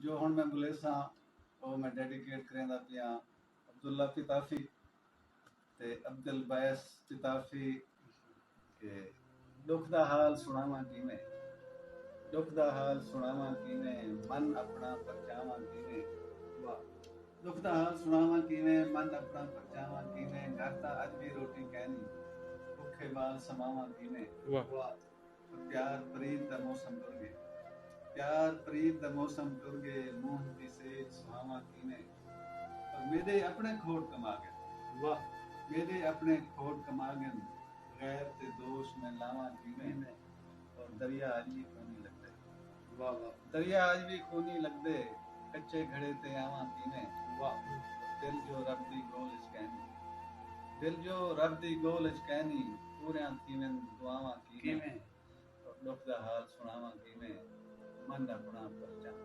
जो हुण मैं बुलेसा वो मैं डेडिकेट करेंदा पिया अब्दुल्ला पिताफी ते अब्दुल बैस पिताफी के दुख दा हाल सुनावां किवें, दुख दा हाल सुनावां किवें, मन अपना परचावां किवें। वाह। दुख दा हाल सुनावां किवें, मन अपना परचावां किवें, घर तां अज भी रोटी कहनी, भुखे बाल समावां किवें। वाह। प्यार प्रीत दा मौसम टुर गए, प्यार प्रीत दा मौसम टुर गए, मूंह दी सेज सुहावां किवें। पर मेरे अपने खोट कमा गए। वाह। मेरे अपने खोट कमा गए, गैर ते दोष में लावां किवें। और दरिया आज भी खूनी लगदे। वाह वाह। दरिया आज भी खूनी लगदे, कच्चे घड़े ते आवां किवें। वाह। दिल जो रब दी गोल च कहनी, दिल जो रब दी गोल च कहनी, पूरियां थीवें दुआवां किवें। और दुख दा हाल सुनावां किवें, मन अपना परचावां